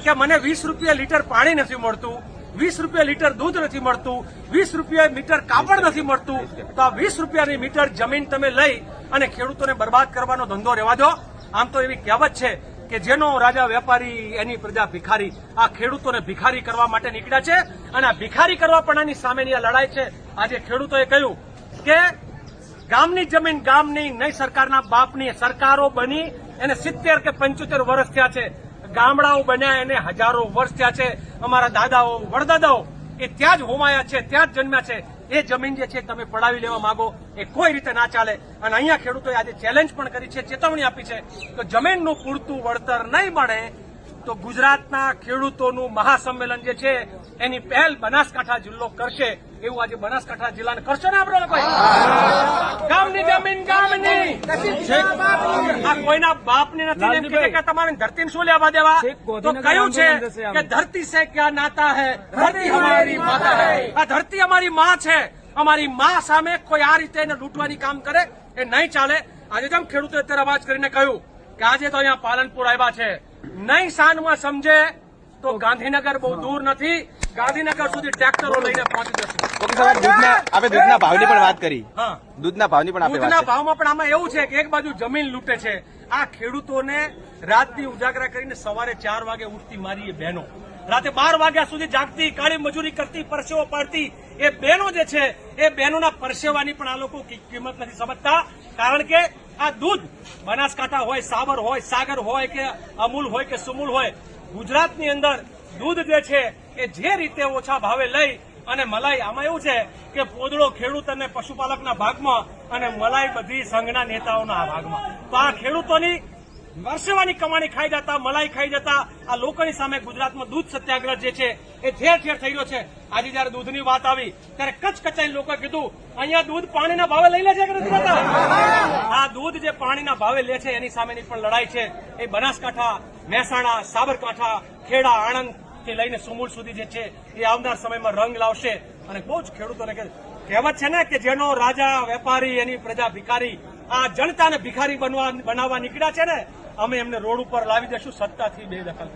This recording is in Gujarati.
કે મને 20 રૂપિયા લીટર પાણી નથી મળતું, 20 રૂપિયા લીટર દૂધ નથી મળતું, 20 રૂપિયા મીટર કાપડ નથી મળતું, તો આ 20 રૂપિયાની મીટર જમીન તમે લઈ અને ખેડૂતોને બરબાદ કરવાનો ધંધો રહેવા દો. આમ તો એવી કહેવત છે કે જેનો રાજા વેપારી એની પ્રજા ભિખારી. આ ખેડૂતોને ભિખારી કરવા માટે નીકળ્યા છે અને આ ભિખારી કરવા પણની સામેની આ લડાઈ છે. આજે ખેડૂતોએ કહ્યું કે ગામની જમીન ગામની નહીં, સરકારના બાપની. સરકારો બની એને 70 કે 75 વર્ષ થયા છે, ગામડાઓ બન્યા એને હજારો વર્ષ થયા છે. અમારા દાદાઓ વડદાદાઓ એ ત્યાં જ હોમાયા છે, ત્યાં જ જન્મ્યા છે. એ જમીન જે છે તમે પડાવી લેવા માંગો એ કોઈ રીતે ના ચાલે. અને અહીંયા ખેડૂતોએ આજે ચેલેન્જ પણ કરી છે, ચેતવણી આપી છે કે જમીનનું પૂરતું વળતર નહીં મળે તો ગુજરાતના ખેડૂતોનું મહાસંમેલન જે છે એની પહેલ બનાસકાંઠા જિલ્લો કરશે. એવું આજે બનાસકાંઠા જિલ્લાને કરશો ને આપણે લોકો? ગામની જમીન ગામની, આ કોઈના બાપની નથી. એમ કહે કે તમારે ધરતીને શું લેવા દેવા? તો કયું છે કે ધરતી સે ક્યાં નાતા હૈ, ધરતી હમારી માતા હૈ. આ ધરતી અમારી માં છે. અમારી માં સામે કોઈ આ રીતે એને લૂંટવાની કામ કરે એ નહીં ચાલે. આજે જેમ ખેડૂતોએ અત્યારે અવાજ કરીને કહ્યું કે આજે તો અહીંયા પાલનપુર આવ્યા છે, નહીં સાનમાં સમજે તો ગાંધીનગર બહુ દૂર નથી, ગાંધીનગર સુધી ટ્રેક્ટરો લઈને પહોંચી જશે. આપણે દૂધના ભાવની પણ વાત કરી. હા, દૂધના ભાવની પણ દૂધના ભાવમાં પણ આમાં એવું છે કે એક બાજુ જમીન લૂંટે છે આ ખેડૂતોને. રાતથી ઉજાગરા કરીને સવારે 4 વાગે ઉઠતી મારી એ બહેનો, રાતે 12 વાગ્યા સુધી જાગતી, કાળી મજૂરી કરતી, પરસેવો પાડતી એ બહેનો જે છે એ બહેનોના પરસેવાની પણ આ લોકો કિંમત નથી સમજતા. કારણ કે આ દૂધ બનાસકાંઠા હોય, સાબર હોય, સાગર હોય કે અમૂલ હોય કે સુમૂલ હોય, ગુજરાતની અંદર દૂધ જે છે એ જે રીતે ઓછા ભાવે લઈ અને મલાઈ, આમાં એવું છે કે પોદળો ખેડૂત અને પશુપાલકના ભાગમાં અને મલાઈ બધી સંઘના નેતાઓના ભાગમાં. તો આ ખેડૂતોની વર્ષેવાની કમાણી ખાઈ જતા, મલાઈ ખાઈ જતા આ લોકોની સામે ગુજરાતમાં દૂધ સત્યાગ્રહ જે છે એ ઠેર ઠેર થઈ રહ્યો છે. આજે જયારે દૂધની વાત આવી ત્યારે કચકચાઈને લોકોએ કીધું અહીંયા દૂધ પાણીના ભાવે લઈ લે છે કે નથી લેતા? આ દૂધ જે પાણીના ભાવે લે છે એની સામેની પણ લડાઈ છે. એ બનાસકાંઠા, મહેસાણા, સાબરકાંઠા, ખેડા, આણંદ થી લઈને સુમૂલ સુધી જે છે એ આવનાર સમયમાં રંગ લાવશે. અને બહુ જ ખેડૂતોને કહેવત છે ને કે જેનો રાજા વેપારી એની પ્રજા ભિખારી. આ જનતાને ભિખારી બનાવવા નીકળ્યા છે ને, અમે એમને રોડ ઉપર લાવી દઈશું સત્તાથી બેદખલ.